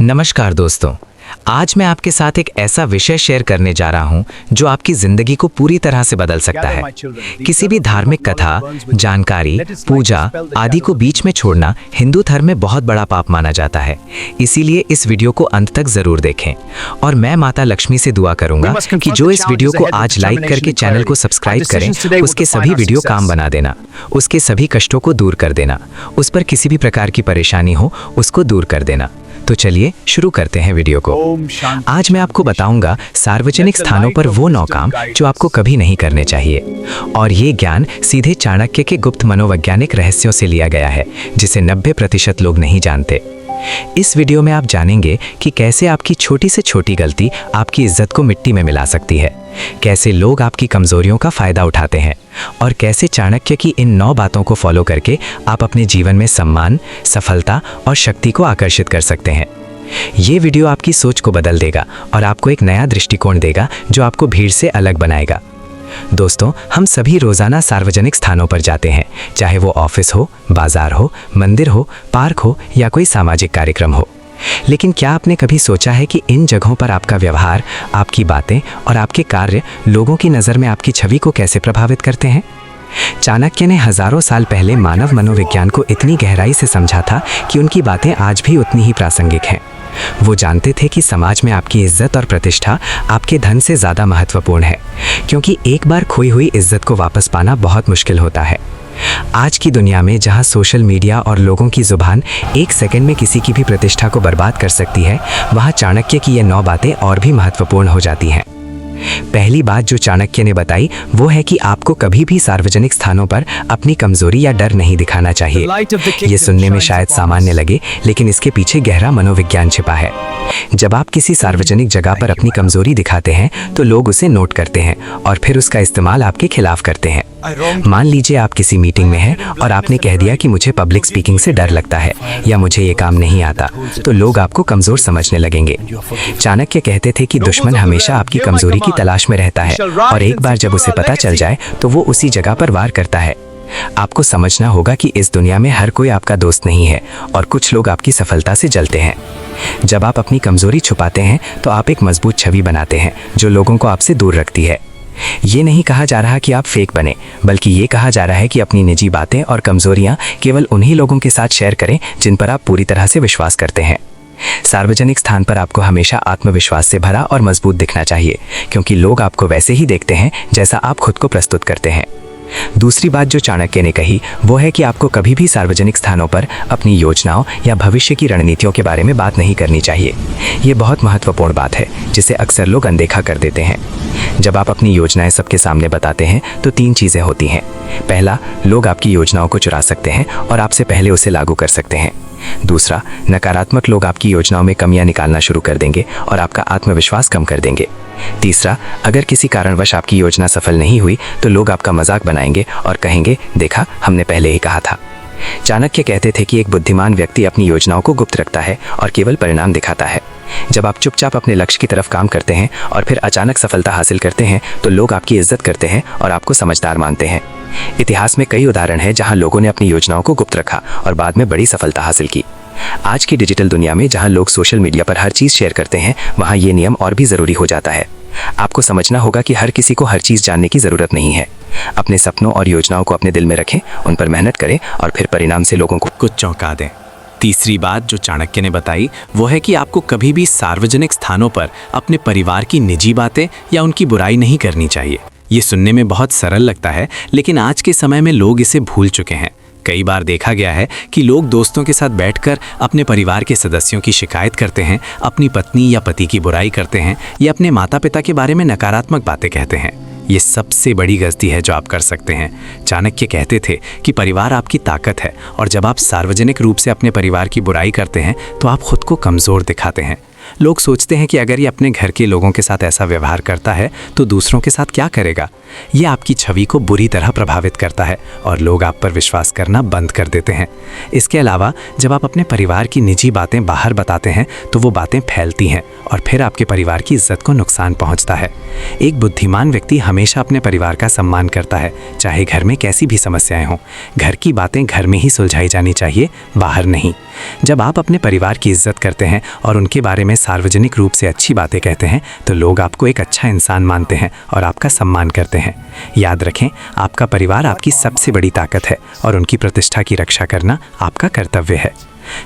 नमस्कार दोस्तों, आज मैं आपके साथ एक ऐसा विषय शेयर करने जा रहा हूं जो आपकी जिंदगी को पूरी तरह से बदल सकता है। किसी भी धार्मिक कथा, जानकारी, पूजा आदि को बीच में छोड़ना हिंदू धर्म में बहुत बड़ा पाप माना जाता है। इसीलिए इस वीडियो को अंत तक जरूर देखें और मैं माता लक्ष्मी से दुआ करूंगा कि जो इस वीडियो को आज लाइक करके चैनल को सब्सक्राइब करें, उसके सभी वीडियो काम बना देना, उसके सभी कष्टों को दूर कर देना, उस पर किसी भी प्रकार की परेशानी हो उसको दूर कर देना। तो चलिए शुरू करते हैं वीडियो को। आज मैं आपको बताऊंगा सार्वजनिक स्थानों पर वो 9 काम जो आपको कभी नहीं करने चाहिए। और ये ज्ञान सीधे चाणक्य के गुप्त मनोवैज्ञानिक रहस्यों से लिया गया है, जिसे 90% लोग नहीं जानते। इस वीडियो में आप जानेंगे कि कैसे आपकी छोटी से छोटी गलती आपकी इज्जत को मिट्टी में मिला सकती है, कैसे लोग आपकी कमजोरियों का फायदा उठाते हैं और कैसे चाणक्य की इन 9 बातों को फॉलो करके आप अपने जीवन में सम्मान, सफलता और शक्ति को आकर्षित कर सकते हैं। ये वीडियो आपकी सोच को बदल देगा और आपको एक नया दृष्टिकोण देगा जो आपको भीड़ से अलग बनाएगा। दोस्तों, हम सभी रोजाना सार्वजनिक स्थानों पर जाते हैं, चाहे वो ऑफिस हो, बाजार हो, मंदिर हो, पार्क हो या कोई सामाजिक कार्यक्रम हो। लेकिन क्या आपने कभी सोचा है कि इन जगहों पर आपका व्यवहार, आपकी बातें और आपके कार्य लोगों की नज़र में आपकी छवि को कैसे प्रभावित करते हैं? चाणक्य ने हजारों साल पहले मानव मनोविज्ञान को इतनी गहराई से समझा था कि उनकी बातें आज भी उतनी ही प्रासंगिक हैं। वो जानते थे कि समाज में आपकी इज्जत और प्रतिष्ठा आपके धन से ज़्यादा महत्वपूर्ण है, क्योंकि एक बार खोई हुई इज्जत को वापस पाना बहुत मुश्किल होता है। आज की दुनिया में जहां सोशल मीडिया और लोगों की जुबान एक सेकंड में किसी की भी प्रतिष्ठा को बर्बाद कर सकती है, वहां चाणक्य की ये 9 बातें और भी महत्वपूर्ण हो जाती हैं। पहली बात जो चाणक्य ने बताई वो है कि आपको कभी भी सार्वजनिक स्थानों पर अपनी कमजोरी या डर नहीं दिखाना चाहिए। ये सुनने में शायद सामान्य लगे, लेकिन इसके पीछे गहरा मनोविज्ञान छिपा है। जब आप किसी सार्वजनिक जगह पर अपनी कमजोरी दिखाते हैं तो लोग उसे नोट करते हैं और फिर उसका इस्तेमाल आपके खिलाफ करते हैं। मान लीजिए आप किसी मीटिंग में हैं और आपने कह दिया कि मुझे पब्लिक स्पीकिंग से डर लगता है या मुझे ये काम नहीं आता, तो लोग आपको कमजोर समझने लगेंगे। चाणक्य कहते थे कि दुश्मन हमेशा आपकी कमजोरी की तलाश में रहता है और एक बार जब उसे पता चल जाए तो वो उसी जगह पर वार करता है। आपको समझना होगा कि इस दुनिया में हर कोई आपका दोस्त नहीं है और कुछ लोग आपकी सफलता से जलते हैं। जब आप अपनी कमजोरी छुपाते हैं तो आप एक मजबूत छवि बनाते हैं जो लोगों को आपसे दूर रखती है। ये नहीं कहा जा रहा कि आप फेक बने, बल्कि ये कहा जा रहा है कि अपनी निजी बातें और कमजोरियां केवल उन्हीं लोगों के साथ शेयर करें जिन पर आप पूरी तरह से विश्वास करते हैं। सार्वजनिक स्थान पर आपको हमेशा आत्मविश्वास से भरा और मजबूत दिखना चाहिए, क्योंकि लोग आपको वैसे ही देखते हैं जैसा आप खुद को प्रस्तुत करते हैं। दूसरी बात जो चाणक्य ने कही वो है कि आपको कभी भी सार्वजनिक स्थानों पर अपनी योजनाओं या भविष्य की रणनीतियों के बारे में बात नहीं करनी चाहिए। ये बहुत महत्वपूर्ण बात है जिसे अक्सर लोग अनदेखा कर देते हैं। जब आप अपनी योजनाएं सबके सामने बताते हैं तो 3 चीज़ें होती हैं। पहला, लोग आपकी योजनाओं को चुरा सकते हैं और आपसे पहले उसे लागू कर सकते हैं। दूसरा, नकारात्मक लोग आपकी योजनाओं में कमियां निकालना शुरू कर देंगे और आपका आत्मविश्वास कम कर देंगे। तीसरा, अगर किसी कारणवश आपकी योजना सफल नहीं हुई तो लोग आपका मजाक बनाएंगे और कहेंगे, देखा, हमने पहले ही कहा था। चाणक्य कहते थे कि एक बुद्धिमान व्यक्ति अपनी योजनाओं को गुप्त रखता है और केवल परिणाम दिखाता है। जब आप चुपचाप अपने लक्ष्य की तरफ काम करते हैं और फिर अचानक सफलता हासिल करते हैं तो लोग आपकी इज्जत करते हैं और आपको समझदार मानते हैं। इतिहास में कई उदाहरण हैं जहां लोगों ने अपनी योजनाओं को गुप्त रखा और बाद में बड़ी सफलता हासिल की। आज की डिजिटल दुनिया में जहां लोग सोशल मीडिया पर हर चीज़ शेयर करते हैं, वहां ये नियम और भी ज़रूरी हो जाता है। आपको समझना होगा कि हर किसी को हर चीज़ जानने की ज़रूरत नहीं है। अपने सपनों और योजनाओं को अपने दिल में रखें, उन पर मेहनत करें और फिर परिणाम से लोगों को कुछ चौंका दें। तीसरी बात जो चाणक्य ने बताई वो है कि आपको कभी भी सार्वजनिक स्थानों पर अपने परिवार की निजी बातें या उनकी बुराई नहीं करनी चाहिए। ये सुनने में बहुत सरल लगता है, लेकिन आज के समय में लोग इसे भूल चुके हैं। कई बार देखा गया है कि लोग दोस्तों के साथ बैठकर अपने परिवार के सदस्यों की शिकायत करते हैं, अपनी पत्नी या पति की बुराई करते हैं या अपने माता पिता के बारे में नकारात्मक बातें कहते हैं। ये सबसे बड़ी गलती है जो आप कर सकते हैं। चाणक्य कहते थे कि परिवार आपकी ताकत है और जब आप सार्वजनिक रूप से अपने परिवार की बुराई करते हैं तो आप खुद को कमज़ोर दिखाते हैं। लोग सोचते हैं कि अगर ये अपने घर के लोगों के साथ ऐसा व्यवहार करता है तो दूसरों के साथ क्या करेगा। ये आपकी छवि को बुरी तरह प्रभावित करता है और लोग आप पर विश्वास करना बंद कर देते हैं। इसके अलावा जब आप अपने परिवार की निजी बातें बाहर बताते हैं तो वो बातें फैलती हैं और फिर आपके परिवार की इज्जत को नुकसान पहुंचता है। एक बुद्धिमान व्यक्ति हमेशा अपने परिवार का सम्मान करता है, चाहे घर में कैसी भी समस्याएं हों। घर की बातें घर में ही सुलझाई जानी चाहिए, बाहर नहीं। जब आप अपने परिवार की इज्जत करते हैं और उनके बारे में सार्वजनिक रूप से अच्छी बातें कहते हैं तो लोग आपको एक अच्छा इंसान मानते हैं और आपका सम्मान करते हैं। याद रखें, आपका परिवार आपकी सबसे बड़ी ताकत है और उनकी प्रतिष्ठा की रक्षा करना आपका कर्तव्य है।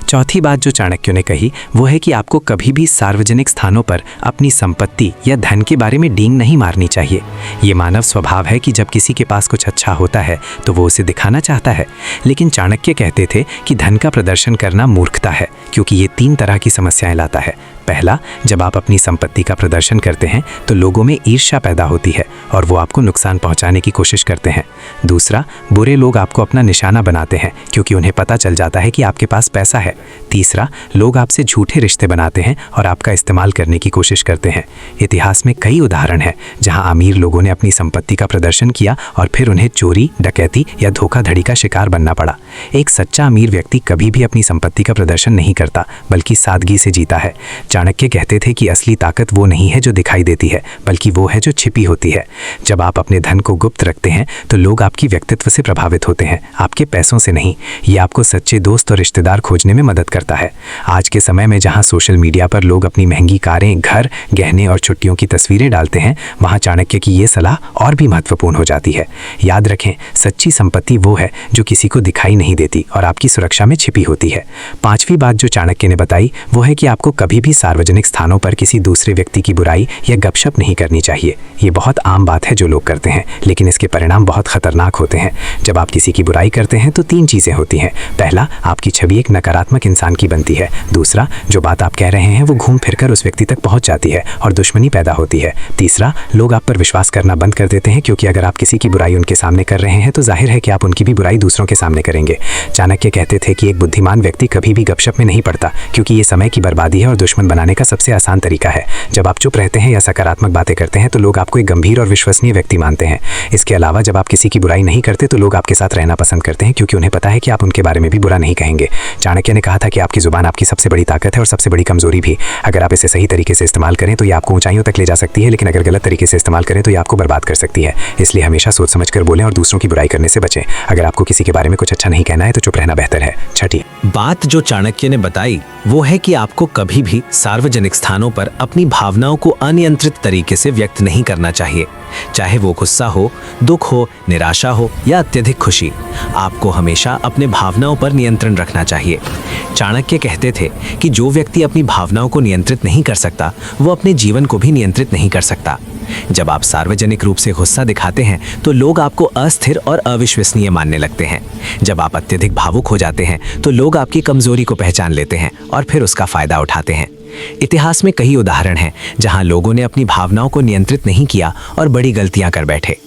चौथी बात जो चाणक्य ने कही वो है कि आपको कभी भी सार्वजनिक स्थानों पर अपनी संपत्ति या धन के बारे में डींग नहीं मारनी चाहिए। ये मानव स्वभाव है कि जब किसी के पास कुछ अच्छा होता है तो वो उसे दिखाना चाहता है, लेकिन चाणक्य कहते थे कि धन का प्रदर्शन करना मूर्खता है, क्योंकि ये 3 तरह की समस्याएं लाता है। पहला, जब आप अपनी संपत्ति का प्रदर्शन करते हैं तो लोगों में ईर्ष्या पैदा होती है और वो आपको नुकसान पहुंचाने की कोशिश करते हैं। दूसरा, बुरे लोग आपको अपना निशाना बनाते हैं क्योंकि उन्हें पता चल जाता है कि आपके पास पैसा है। तीसरा, लोग आपसे झूठे रिश्ते बनाते हैं और आपका इस्तेमाल करने की कोशिश करते हैं। इतिहास में कई उदाहरण हैं जहां अमीर लोगों ने अपनी संपत्ति का प्रदर्शन किया और फिर उन्हें चोरी, डकैती या धोखाधड़ी का शिकार बनना पड़ा। एक सच्चा अमीर व्यक्ति कभी भी अपनी संपत्ति का प्रदर्शन नहीं करता, बल्कि सादगी से जीता है। चाणक्य कहते थे कि असली ताकत वो नहीं है जो दिखाई देती है, बल्कि वो है जो छिपी होती है। जब आप अपने धन को गुप्त रखते हैं तो लोग आपकी व्यक्तित्व से प्रभावित होते हैं, आपके पैसों से नहीं। ये आपको सच्चे दोस्त और रिश्तेदार खोजने में मदद करता है। आज के समय में जहां सोशल मीडिया पर लोग अपनी महंगी कारें, घर, गहने और छुट्टियों की तस्वीरें डालते हैं, वहां चाणक्य की ये सलाह और भी महत्वपूर्ण हो जाती है। याद रखें, सच्ची संपत्ति वो है जो किसी को दिखाई नहीं देती और आपकी सुरक्षा में छिपी होती है। 5वीं बात जो चाणक्य ने बताई वो है कि आपको कभी भी सार्वजनिक स्थानों पर किसी दूसरे व्यक्ति की बुराई या गपशप नहीं करनी चाहिए। ये बहुत आम बात है जो लोग करते हैं, लेकिन इसके परिणाम बहुत खतरनाक होते हैं। जब आप किसी की बुराई करते हैं तो 3 चीजें होती हैं। पहला, आपकी छवि एक नकारात्मक इंसान की बनती है। दूसरा, जो बात आप कह रहे हैं वो घूम फिरकर उस व्यक्ति तक पहुंच जाती है और दुश्मनी पैदा होती है। तीसरा, लोग आप पर विश्वास करना बंद कर देते हैं, क्योंकि अगर आप किसी की बुराई उनके सामने कर रहे हैं तो जाहिर है कि आप उनकी भी बुराई दूसरों के सामने करेंगे। चाणक्य कहते थे कि एक बुद्धिमान व्यक्ति कभी भी गपशप में नहीं पड़ता, क्योंकि ये समय की बर्बादी है और दुश्मन बनाने का सबसे आसान तरीका है। जब आप चुप रहते हैं या सकारात्मक बातें करते हैं तो लोग आपको एक गंभीर और विश्वसनीय व्यक्ति मानते हैं। इसके अलावा जब आप किसी की बुराई नहीं करते तो लोग आपके साथ रहना पसंद करते हैं, क्योंकि उन्हें पता है कि आप उनके बारे में भी बुरा नहीं कहेंगे। चाणक्य ने कहा था कि आपकी जुबान आपकी सबसे बड़ी ताकत है और सबसे बड़ी कमजोरी भी। अगर आप इसे सही तरीके से इस्तेमाल करें तो ये आपको ऊंचाइयों तक ले जा सकती है, लेकिन अगर गलत तरीके से इस्तेमाल करें तो ये आपको बर्बाद कर सकती है। इसलिए हमेशा सोच समझ कर बोलें और दूसरों की बुराई करने से बचें। अगर आपको किसी के बारे में कुछ अच्छा नहीं कहना है तो चुप रहना बेहतर है। 6ठी बात जो चाणक्य ने बताई वो है कि आपको कभी भी सार्वजनिक स्थानों पर अपनी भावनाओं को अनियंत्रित तरीके से व्यक्त नहीं करना चाहिए, चाहे वो गुस्सा हो, दुख हो, निराशा हो या अत्यधिक खुशी। आपको हमेशा अपने भावनाओं पर नियंत्रण रखना चाहिए। चाणक्य कहते थे कि जो व्यक्ति अपनी भावनाओं को नियंत्रित नहीं कर सकता वो अपने जीवन को भी नियंत्रित नहीं कर सकता। जब आप सार्वजनिक रूप से गुस्सा दिखाते हैं तो लोग आपको अस्थिर और अविश्वसनीय मानने लगते हैं। जब आप अत्यधिक भावुक हो जाते हैं तो लोग आपकी कमजोरी को पहचान लेते हैं और फिर उसका फायदा उठाते हैं। इतिहास में कई उदाहरण हैं जहां लोगों ने अपनी भावनाओं को नियंत्रित नहीं किया और बड़ी गलतियां कर बैठे।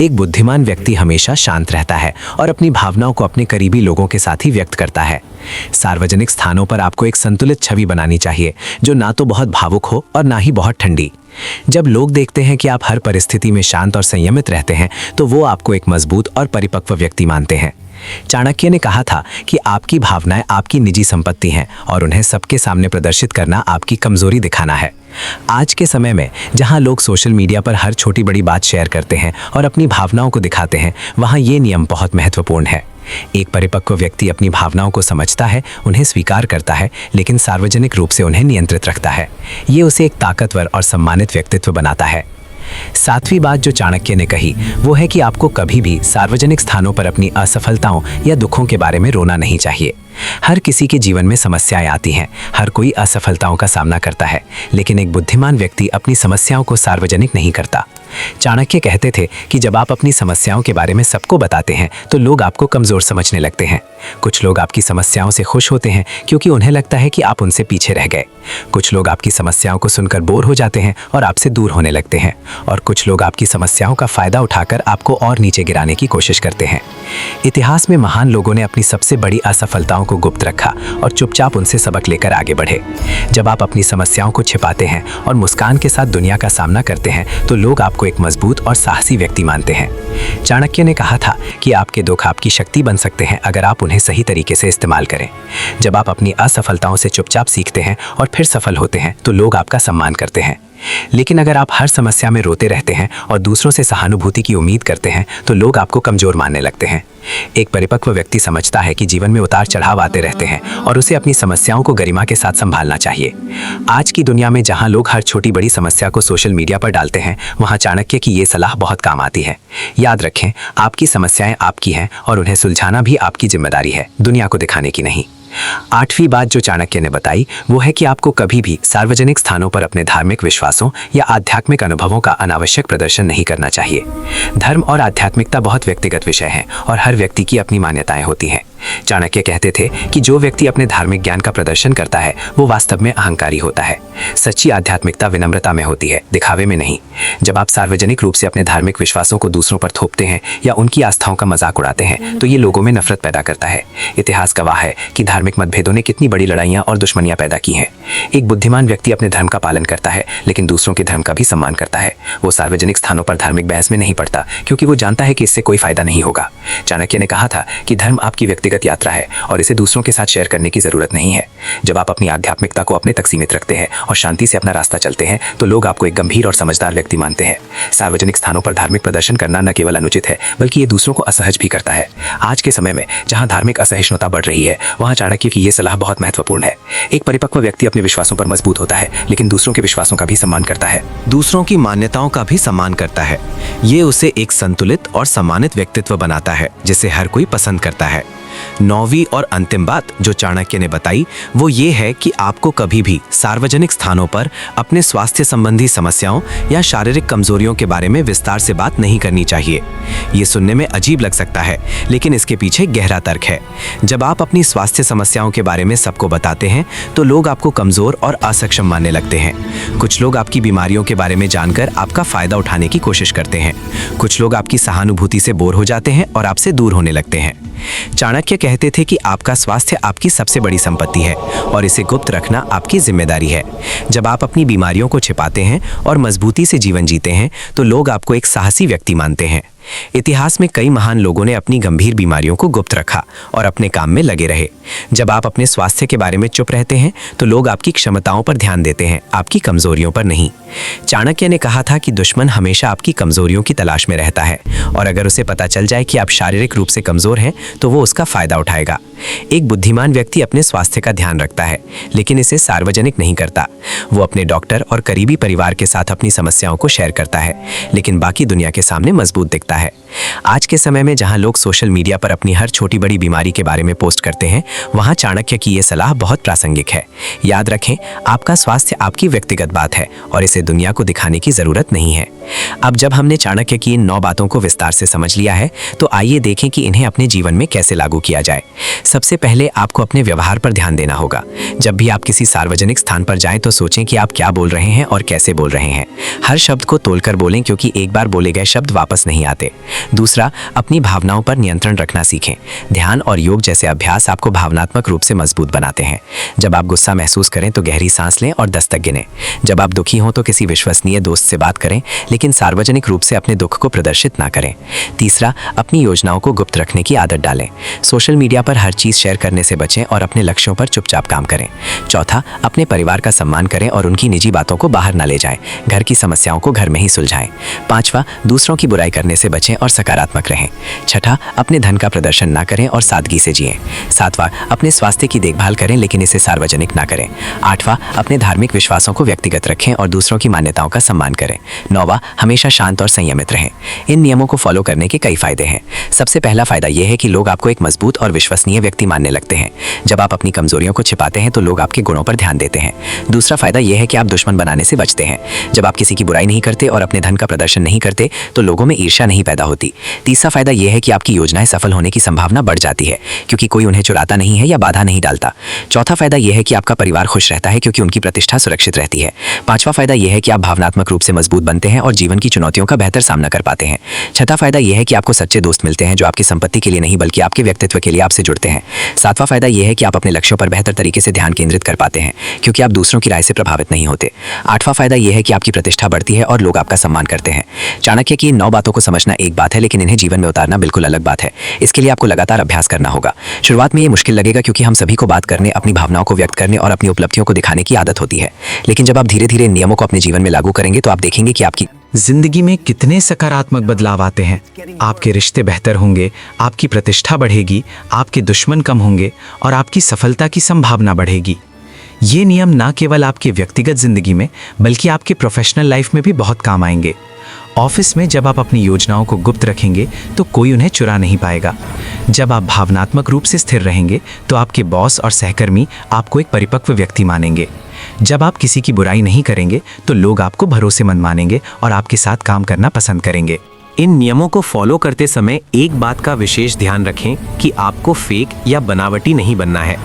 एक बुद्धिमान व्यक्ति हमेशा शांत रहता है और अपनी भावनाओं को अपने करीबी लोगों के साथ ही व्यक्त करता है। सार्वजनिक स्थानों पर आपको एक संतुलित छवि बनानी चाहिए, जो ना तो बहुत भावुक हो और ना ही बहुत ठंडी। जब लोग देखते हैं कि आप हर परिस्थिति में शांत और संयमित रहते हैं तो वो आपको एक मजबूत और परिपक्व व्यक्ति मानते हैं। चाणक्य ने कहा था कि आपकी भावनाएं आपकी निजी संपत्ति हैं और उन्हें सबके सामने प्रदर्शित करना आपकी कमजोरी दिखाना है। आज के समय में जहां लोग सोशल मीडिया पर हर छोटी बड़ी बात शेयर करते हैं और अपनी भावनाओं को दिखाते हैं, वहां ये नियम बहुत महत्वपूर्ण है। एक परिपक्व व्यक्ति अपनी भावनाओं को समझता है, उन्हें स्वीकार करता है, लेकिन सार्वजनिक रूप से उन्हें नियंत्रित रखता है। ये उसे एक ताकतवर और सम्मानित व्यक्तित्व बनाता है। 7वीं बात जो चाणक्य ने कही वो है कि आपको कभी भी सार्वजनिक स्थानों पर अपनी असफलताओं या दुखों के बारे में रोना नहीं चाहिए। हर किसी के जीवन में समस्याएं आती हैं, हर कोई असफलताओं का सामना करता है, लेकिन एक बुद्धिमान व्यक्ति अपनी समस्याओं को सार्वजनिक नहीं करता। चाणक्य कहते थे कि जब आप अपनी समस्याओं के बारे में सबको बताते हैं तो लोग आपको कमजोर समझने लगते हैं। कुछ लोग आपकी समस्याओं से खुश होते हैं क्योंकि उन्हें लगता है कि आप उनसे पीछे रह गए। कुछ लोग आपकी समस्याओं को सुनकर बोर हो जाते हैं और आपसे दूर होने लगते हैं, और कुछ लोग आपकी समस्याओं का फायदा उठाकर आपको और नीचे गिराने की कोशिश करते हैं। इतिहास में महान लोगों ने अपनी सबसे बड़ी असफलताओं को गुप्त रखा और चुपचाप उनसे सबक लेकर आगे बढ़े। जब आप अपनी समस्याओं को छिपाते हैं और मुस्कान के साथ दुनिया का सामना करते हैं तो लोग आपको एक मजबूत और साहसी व्यक्ति मानते हैं। चाणक्य ने कहा था कि आपके दुख आपकी शक्ति बन सकते हैं अगर आप उन्हें सही तरीके से इस्तेमाल करें। जब आप अपनी असफलताओं से चुपचाप सीखते हैं और फिर सफल होते हैं तो लोग आपका सम्मान करते हैं। लेकिन अगर आप हर समस्या में रोते रहते हैं और दूसरों से सहानुभूति की उम्मीद करते हैं तो लोग आपको कमजोर मानने लगते हैं। एक परिपक्व व्यक्ति समझता है कि जीवन में उतार चढ़ाव आते रहते हैं और उसे अपनी समस्याओं को गरिमा के साथ संभालना चाहिए। आज की दुनिया में जहां लोग हर छोटी बड़ी समस्या को सोशल मीडिया पर डालते हैं, वहां चाणक्य की ये सलाह बहुत काम आती है। याद रखें, आपकी समस्याएं आपकी हैं और उन्हें सुलझाना भी आपकी जिम्मेदारी है, दुनिया को दिखाने की नहीं। 8वीं बात जो चाणक्य ने बताई वो है कि आपको कभी भी सार्वजनिक स्थानों पर अपने धार्मिक विश्वासों या आध्यात्मिक अनुभवों का अनावश्यक प्रदर्शन नहीं करना चाहिए। धर्म और आध्यात्मिकता बहुत व्यक्तिगत विषय हैं और हर व्यक्ति की अपनी मान्यताएं होती हैं। चाणक्य कहते थे कि जो व्यक्ति अपने धार्मिक ज्ञान का प्रदर्शन करता है वो वास्तव में अहंकारी होता है। सच्ची आध्यात्मिकता विनम्रता में होती है, दिखावे में नहीं। जब आप सार्वजनिक रूप से अपने धार्मिक विश्वासों को दूसरों पर थोपते हैं या उनकी आस्थाओं का मजाक उड़ाते हैं तो ये लोगों में नफरत पैदा करता है। इतिहास गवाह है कि धार्मिक मतभेदों ने कितनी बड़ी लड़ाइयां और दुश्मनियां पैदा की हैं। एक बुद्धिमान व्यक्ति अपने धर्म का पालन करता है लेकिन दूसरों के धर्म का भी सम्मान करता है। वो सार्वजनिक स्थानों पर धार्मिक बहस में नहीं पड़ता क्योंकि वो जानता है कि इससे कोई फायदा नहीं होगा। चाणक्य ने कहा था कि धर्म आपकी व्यक्तिगत यात्रा है और इसे दूसरों के साथ शेयर करने की जरूरत नहीं है। जब आप अपनी आध्यात्मिकता को अपने तक सीमित रखते हैं और शांति से अपना रास्ता चलते हैं तो लोग आपको एक गंभीर और समझदार व्यक्ति मानते हैं। सार्वजनिक स्थानों पर धार्मिक प्रदर्शन करना न केवल अनुचित है बल्कि ये दूसरों को असहज भी करता है। आज के समय में जहां धार्मिक असहिष्णुता बढ़ रही है वहां चाणक्य की ये सलाह बहुत महत्वपूर्ण है। एक परिपक्व व्यक्ति अपने विश्वासों पर मजबूत होता है लेकिन दूसरों के विश्वासों का भी सम्मान करता है, दूसरों की मान्यताओं का भी सम्मान करता है। ये उसे एक संतुलित और सम्मानित व्यक्तित्व बनाता है जिसे हर कोई पसंद करता है। 9वीं और अंतिम बात जो चाणक्य ने बताई वो ये है कि आपको कभी भी सार्वजनिक स्थानों पर अपने स्वास्थ्य संबंधी समस्याओं या शारीरिक कमजोरियों के बारे में विस्तार से बात नहीं करनी चाहिए। ये सुनने में अजीब लग सकता है लेकिन इसके पीछे गहरा तर्क है। जब आप अपनी स्वास्थ्य समस्याओं के बारे में सबको बताते हैं तो लोग आपको कमजोर और असक्षम मानने लगते हैं। कुछ लोग आपकी बीमारियों के बारे में जानकर आपका फायदा उठाने की कोशिश करते हैं। कुछ लोग आपकी सहानुभूति से बोर हो जाते हैं और आपसे दूर होने लगते हैं। चाणक्य कहते थे कि आपका स्वास्थ्य आपकी सबसे बड़ी संपत्ति है और इसे गुप्त रखना आपकी जिम्मेदारी है। जब आप अपनी बीमारियों को छिपाते हैं और मजबूती से जीवन जीते हैं तो लोग आपको एक साहसी व्यक्ति मानते हैं। इतिहास में कई महान लोगों ने अपनी गंभीर बीमारियों को गुप्त रखा और अपने काम में लगे रहे। जब आप अपने स्वास्थ्य के बारे में चुप रहते हैं तो लोग आपकी क्षमताओं पर ध्यान देते हैं, आपकी कमजोरियों पर नहीं। चाणक्य ने कहा था कि दुश्मन हमेशा आपकी कमजोरियों की तलाश में रहता है और अगर उसे पता चल जाए कि आप शारीरिक रूप से कमजोर हैं तो वो उसका फायदा उठाएगा। एक बुद्धिमान व्यक्ति अपने स्वास्थ्य का ध्यान रखता है लेकिन इसे सार्वजनिक नहीं करता। वो अपने डॉक्टर और करीबी परिवार के साथ अपनी समस्याओं को शेयर करता है लेकिन बाकी दुनिया के सामने मजबूत दिखता है। आज के समय में जहां लोग सोशल मीडिया पर अपनी हर छोटी बड़ी बीमारी के बारे में पोस्ट करते हैं वहां चाणक्य की ये सलाह बहुत प्रासंगिक है। याद रखें, आपका स्वास्थ्य आपकी व्यक्तिगत बात है और इसे दुनिया को दिखाने की जरूरत नहीं है। अब जब हमने चाणक्य की इन 9 बातों को विस्तार से समझ लिया है तो आइए देखें कि इन्हें अपने जीवन में कैसे लागू किया जाए। सबसे पहले आपको अपने व्यवहार पर ध्यान देना होगा। जब भी आप किसी सार्वजनिक स्थान पर जाएं तो सोचें कि आप क्या बोल रहे हैं और कैसे बोल रहे हैं। हर शब्द को तोलकर बोलें क्योंकि एक बार बोले गए शब्द वापस नहीं आते। दूसरा, अपनी भावनाओं पर नियंत्रण रखना सीखें। ध्यान और योग जैसे अभ्यास आपको भावनात्मक रूप से मजबूत बनाते हैं। जब आप गुस्सा महसूस करें तो गहरी सांस लें और 10 तक गिनें। जब आप दुखी हों तो किसी विश्वसनीय दोस्त से बात करें लेकिन सार्वजनिक रूप से अपने दुख को प्रदर्शित ना करें। तीसरा, अपनी योजनाओं को गुप्त रखने की आदत डालें। सोशल मीडिया पर हर चीज शेयर करने से बचें और अपने लक्ष्यों पर चुपचाप काम करें। चौथा, अपने परिवार का सम्मान करें और उनकी निजी बातों को बाहर ना ले जाएं। घर की समस्याओं को घर में ही सुलझाएं। पांचवा, दूसरों की बुराई करने से बचें और सकारात्मक रहें। छठा, अपने धन का प्रदर्शन ना करें और सादगी से जिएं। सातवां, अपने स्वास्थ्य की देखभाल करें लेकिन इसे सार्वजनिक ना करें। आठवां, अपने धार्मिक विश्वासों को व्यक्तिगत रखें और दूसरों की मान्यताओं का सम्मान करें। नौवां, हमेशा शांत और संयमित रहें। इन नियमों को फॉलो करने के कई फायदे हैं। सबसे पहला फायदा यह है कि लोग आपको एक मजबूत और विश्वसनीय व्यक्ति मानने लगते हैं। जब आप अपनी कमजोरियों को छिपाते हैं तो लोग आपके गुणों पर ध्यान देते हैं। दूसरा फायदा यह है कि आप दुश्मन बनाने से बचते हैं। जब आप किसी की बुराई नहीं करते और अपने धन का प्रदर्शन नहीं करते तो लोगों में ईर्ष्या नहीं पैदा होती। तीसरा फायदा यह है कि आपकी योजनाएं सफल होने की संभावना बढ़ जाती है क्योंकि कोई उन्हें चुराता नहीं है या बाधा नहीं डालता। चौथा फायदा यह है कि आपका परिवार खुश रहता है क्योंकि उनकी प्रतिष्ठा सुरक्षित रहती है। पांचवा फायदा यह है कि आप भावनात्मक रूप से मजबूत बनते हैं और जीवन की चुनौतियों का बेहतर सामना कर पाते हैं। छठा फायदा यह है कि आपको सच्चे दोस्त मिलते हैं जो आपकी संपत्ति के लिए नहीं बल्कि आपके व्यक्तित्व के लिए आपसे जुड़ते हैं। सातवां फायदा यह है कि आप अपने लक्ष्यों पर बेहतर तरीके से ध्यान केंद्रित कर पाते हैं क्योंकि आप दूसरों की राय से प्रभावित नहीं होते। आठवां फायदा यह है कि आपकी प्रतिष्ठा बढ़ती है और लोग आपका सम्मान करते हैं। चाणक्य की इन 9 बातों को समझना एक बात है लेकिन इन्हें जीवन में उतारना बिल्कुल अलग बात है। इसके लिए आपको लगातार अभ्यास करना होगा। शुरुआत में ये मुश्किल लगेगा क्योंकि हम सभी को बात करने, अपनी भावनाओं को व्यक्त करने और अपनी उपलब्धियों को दिखाने की आदत होती है। लेकिन जब आप धीरे धीरे इन नियमों को अपने जीवन में लागू करेंगे तो आप देखेंगे कि आपकी जिंदगी में कितने सकारात्मक बदलाव आते हैं। आपके रिश्ते बेहतर होंगे, आपकी प्रतिष्ठा बढ़ेगी, आपके दुश्मन कम होंगे और आपकी सफलता की संभावना बढ़ेगी। ये नियम ना केवल आपके व्यक्तिगत जिंदगी में बल्कि आपके प्रोफेशनल लाइफ में भी बहुत काम आएंगे। ऑफिस में जब आप अपनी योजनाओं को गुप्त रखेंगे तो कोई उन्हें चुरा नहीं पाएगा। जब आप भावनात्मक रूप से स्थिर रहेंगे तो आपके बॉस और सहकर्मी आपको एक परिपक्व व्यक्ति मानेंगे। जब आप किसी की बुराई नहीं करेंगे तो लोग आपको भरोसेमंद मानेंगे और आपके साथ काम करना पसंद करेंगे। इन नियमों को फॉलो करते समय एक बात का विशेष ध्यान रखें कि आपको फेक या बनावटी नहीं बनना है।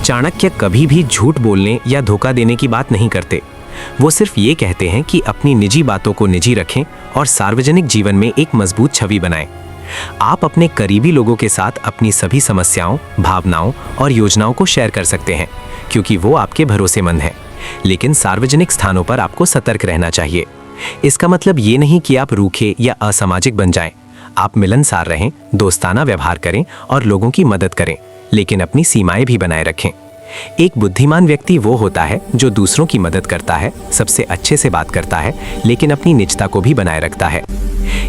चाणक्य कभी भी झूठ बोलने या धोखा देने की बात नहीं करते। वो सिर्फ ये कहते हैं कि अपनी निजी बातों को निजी रखें और सार्वजनिक जीवन में एक मजबूत छवि बनाएं। आप अपने करीबी लोगों के साथ अपनी सभी समस्याओं, भावनाओं और योजनाओं को शेयर कर सकते हैं क्योंकि वो आपके भरोसेमंद हैं। लेकिन सार्वजनिक स्थानों पर आपको सतर्क रहना चाहिए। इसका मतलब ये नहीं कि आप रूखे या असामाजिक बन जाएं। आप मिलनसार रहें, दोस्ताना व्यवहार करें और लोगों की मदद करें, लेकिन अपनी सीमाएं भी बनाए रखें। एक बुद्धिमान व्यक्ति वो होता है जो दूसरों की मदद करता है, सबसे अच्छे से बात करता है, लेकिन अपनी निजता को भी बनाए रखता है।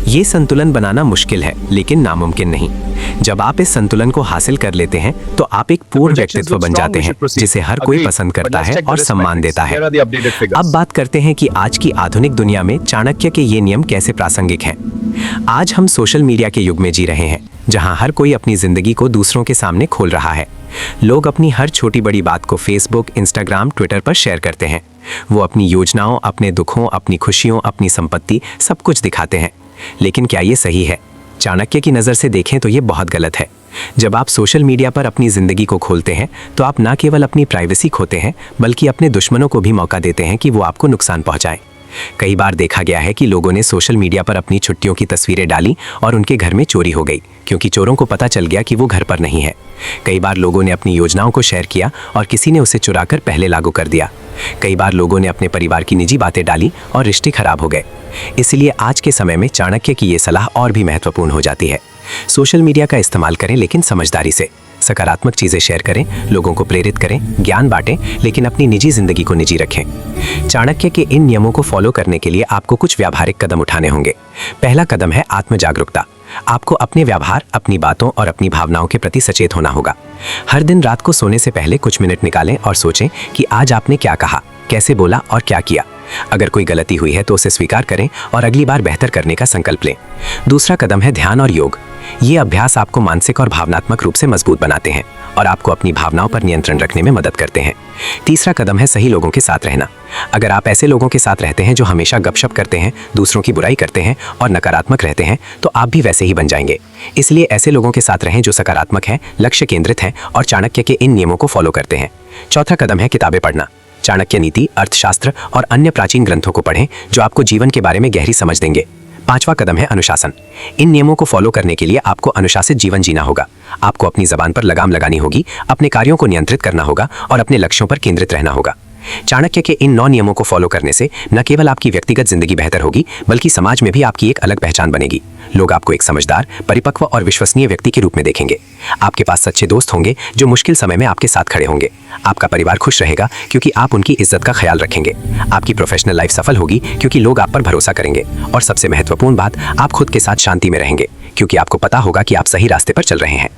ये संतुलन बनाना मुश्किल है लेकिन नामुमकिन नहीं। जब आप इस संतुलन को हासिल कर लेते हैं तो आप एक पूर्ण व्यक्तित्व बन जाते हैं जिसे हर कोई पसंद करता है और सम्मान देता है। अब बात करते हैं कि आज की आधुनिक दुनिया में चाणक्य के ये नियम कैसे प्रासंगिक हैं। आज हम सोशल मीडिया के युग में जी रहे हैं जहां हर कोई अपनी जिंदगी को दूसरों के सामने खोल रहा है। लोग अपनी हर छोटी बड़ी बात को फेसबुक, इंस्टाग्राम, ट्विटर पर शेयर करते हैं। वो अपनी योजनाओं, अपने दुखों, अपनी खुशियों, अपनी संपत्ति सब कुछ दिखाते हैं। लेकिन क्या ये सही है? चाणक्य की नज़र से देखें तो ये बहुत गलत है। जब आप सोशल मीडिया पर अपनी जिंदगी को खोलते हैं तो आप न केवल अपनी प्राइवेसी खोते हैं बल्कि अपने दुश्मनों को भी मौका देते हैं कि वो आपको नुकसान पहुंचाएं। कई बार देखा गया है कि लोगों ने सोशल मीडिया पर अपनी छुट्टियों की तस्वीरें डाली और उनके घर में चोरी हो गई क्योंकि चोरों को पता चल गया कि वो घर पर नहीं है। कई बार लोगों ने अपनी योजनाओं को शेयर किया और किसी ने उसे चुराकर पहले लागू कर दिया। कई बार लोगों ने अपने परिवार की निजी बातें डाली और रिश्ते खराब हो गए। इसलिए आज के समय में चाणक्य की ये सलाह और भी महत्वपूर्ण हो जाती है। सोशल मीडिया का इस्तेमाल करें लेकिन समझदारी से। सकारात्मक चीजें शेयर करें, लोगों को प्रेरित करें, ज्ञान बांटें, लेकिन अपनी निजी जिंदगी को निजी रखें। चाणक्य के इन नियमों को फॉलो करने के लिए आपको कुछ व्यावहारिक कदम उठाने होंगे। पहला कदम है आत्म जागरूकता। आपको अपने व्यवहार, अपनी बातों और अपनी भावनाओं के प्रति सचेत होना होगा। हर दिन रात को सोने से पहले कुछ मिनट निकालें और सोचें कि आज आपने क्या कहा, कैसे बोला और क्या किया। अगर कोई गलती हुई है तो उसे स्वीकार करें और अगली बार बेहतर करने का संकल्प लें। दूसरा कदम है ध्यान और योग। ये अभ्यास आपको मानसिक और भावनात्मक रूप से मजबूत बनाते हैं और आपको अपनी भावनाओं पर नियंत्रण रखने में मदद करते हैं। तीसरा कदम है सही लोगों के साथ रहना। अगर आप ऐसे लोगों के साथ रहते हैं जो हमेशा गपशप करते हैं, दूसरों की बुराई करते हैं और नकारात्मक रहते हैं, तो आप भी वैसे ही बन जाएंगे। इसलिए ऐसे लोगों के साथ रहें जो सकारात्मक हैं, लक्ष्य केंद्रित हैं और चाणक्य के इन नियमों को फॉलो करते हैं। चौथा कदम है किताबें पढ़ना। चाणक्य नीति, अर्थशास्त्र और अन्य प्राचीन ग्रंथों को पढ़ें जो आपको जीवन के बारे में गहरी समझ देंगे। पांचवा कदम है अनुशासन। इन नियमों को फॉलो करने के लिए आपको अनुशासित जीवन जीना होगा। आपको अपनी जबान पर लगाम लगानी होगी, अपने कार्यों को नियंत्रित करना होगा और अपने लक्ष्यों पर केंद्रित रहना होगा। चाणक्य के इन 9 नियमों को फॉलो करने से न केवल आपकी व्यक्तिगत जिंदगी बेहतर होगी, बल्कि समाज में भी आपकी एक अलग पहचान बनेगी। लोग आपको एक समझदार, परिपक्व और विश्वसनीय व्यक्ति के रूप में देखेंगे। आपके पास सच्चे दोस्त होंगे जो मुश्किल समय में आपके साथ खड़े होंगे। आपका परिवार खुश रहेगा क्योंकि आप उनकी इज्जत का ख्याल रखेंगे। आपकी प्रोफेशनल लाइफ सफल होगी क्योंकि लोग आप पर भरोसा करेंगे। और सबसे महत्वपूर्ण बात, आप खुद के साथ शांति में रहेंगे क्योंकि आपको पता होगा कि आप सही रास्ते पर चल रहे हैं।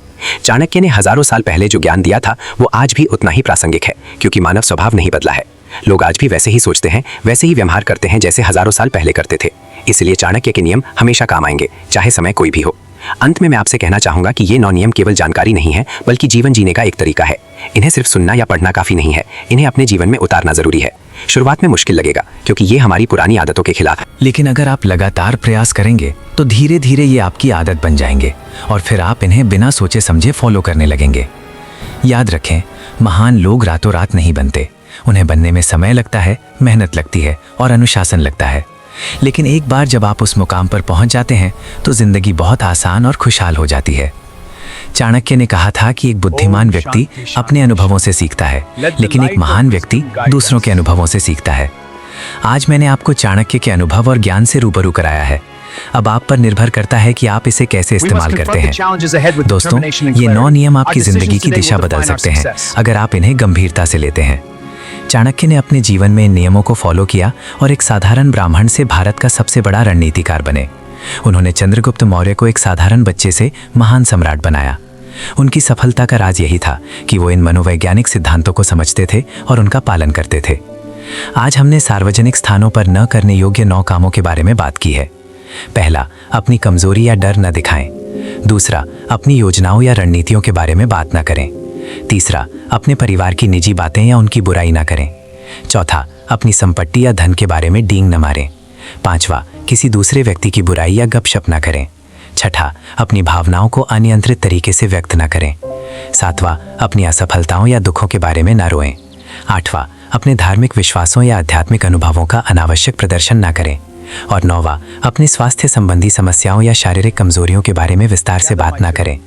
चाणक्य ने हजारों साल पहले जो ज्ञान दिया था वो आज भी उतना ही प्रासंगिक है, क्योंकि मानव स्वभाव नहीं बदला है। लोग आज भी वैसे ही सोचते हैं, वैसे ही व्यवहार करते हैं जैसे हजारों साल पहले करते थे। इसलिए चाणक्य के नियम हमेशा काम आएंगे, चाहे समय कोई भी हो। अंत में मैं आपसे कहना चाहूंगा कि ये 9 नियम केवल जानकारी नहीं है, बल्कि जीवन जीने का एक तरीका है। इन्हें सिर्फ सुनना या पढ़ना काफी नहीं है, इन्हें अपने जीवन में उतारना जरूरी है। शुरुआत में मुश्किल लगेगा क्योंकि ये हमारी पुरानी आदतों के खिलाफ है, लेकिन अगर आप लगातार प्रयास करेंगे तो धीरे धीरे ये आपकी आदत बन जाएंगे और फिर आप इन्हें बिना सोचे समझे फॉलो करने लगेंगे। याद रखें, महान लोग रातों रात नहीं बनते। उन्हें बनने में समय लगता है, मेहनत लगती है और अनुशासन लगता है। लेकिन एक बार जब आप उस मुकाम पर पहुंच जाते हैं तो जिंदगी बहुत आसान और खुशहाल हो जाती है। चाणक्य ने कहा था कि एक बुद्धिमान व्यक्ति अपने अनुभवों से सीखता है, लेकिन एक महान व्यक्ति दूसरों के अनुभवों से सीखता है। आज मैंने आपको चाणक्य के अनुभव और ज्ञान से रूबरू कराया है। अब आप पर निर्भर करता है कि आप इसे कैसे इस्तेमाल करते हैं। दोस्तों, ये 9 नियम आपकी जिंदगी की दिशा बदल सकते हैं अगर आप इन्हें गंभीरता से लेते हैं। चाणक्य ने अपने जीवन में इन नियमों को फॉलो किया और एक साधारण ब्राह्मण से भारत का सबसे बड़ा रणनीतिकार बने। उन्होंने चंद्रगुप्त मौर्य को एक साधारण बच्चे से महान सम्राट बनाया। उनकी सफलता का राज यही था कि वो इन मनोवैज्ञानिक सिद्धांतों को समझते थे और उनका पालन करते थे। आज हमने सार्वजनिक स्थानों पर न करने योग्य 9 कामों के बारे में बात की है। पहला, अपनी कमजोरी या डर न दिखाएं। दूसरा, अपनी योजनाओं या रणनीतियों के बारे में बात न करें। तीसरा, अपने परिवार की निजी बातें या उनकी बुराई ना करें। चौथा, अपनी संपत्ति या धन के बारे में डींग न मारें। पांचवा, किसी दूसरे व्यक्ति की बुराई या गपशप न करें। छठा, अपनी भावनाओं को अनियंत्रित तरीके से व्यक्त न करें। सातवां, अपनी असफलताओं या दुखों के बारे में न रोएं। आठवां, अपने धार्मिक विश्वासों या आध्यात्मिक अनुभवों का अनावश्यक प्रदर्शन न करें। और 9वां, अपने स्वास्थ्य संबंधी समस्याओं या शारीरिक कमजोरियों के बारे में विस्तार से बात ना करें।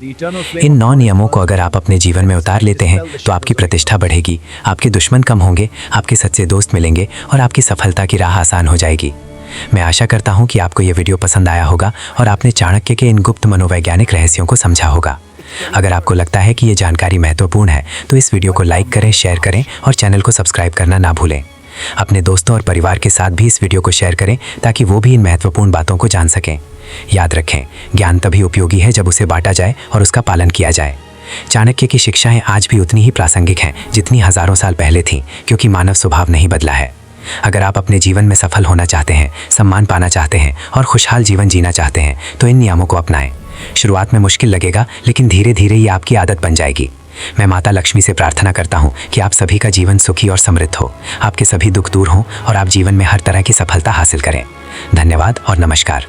इन 9 नियमों को अगर आप अपने जीवन में उतार लेते हैं तो आपकी प्रतिष्ठा बढ़ेगी, आपके दुश्मन कम होंगे, आपके सच्चे दोस्त मिलेंगे और आपकी सफलता की राह आसान हो जाएगी। मैं आशा करता हूं कि आपको यह वीडियो पसंद आया होगा और आपने चाणक्य के इन गुप्त मनोवैज्ञानिक रहस्यों को समझा होगा। अगर आपको लगता है कि ये जानकारी महत्वपूर्ण है तो इस वीडियो को लाइक करें, शेयर करें और चैनल को सब्सक्राइब करना ना भूलें। अपने दोस्तों और परिवार के साथ भी इस वीडियो को शेयर करें ताकि वो भी इन महत्वपूर्ण बातों को जान सकें। याद रखें, ज्ञान तभी उपयोगी है जब उसे बांटा जाए और उसका पालन किया जाए। चाणक्य की शिक्षाएं आज भी उतनी ही प्रासंगिक हैं जितनी हजारों साल पहले थीं, क्योंकि मानव स्वभाव नहीं बदला है। अगर आप अपने जीवन में सफल होना चाहते हैं, सम्मान पाना चाहते हैं और खुशहाल जीवन जीना चाहते हैं तो इन नियमों को अपनाएं। शुरुआत में मुश्किल लगेगा, लेकिन धीरे धीरे ये आपकी आदत बन जाएगी। मैं माता लक्ष्मी से प्रार्थना करता हूँ कि आप सभी का जीवन सुखी और समृद्ध हो, आपके सभी दुख दूर हों और आप जीवन में हर तरह की सफलता हासिल करें। धन्यवाद और नमस्कार।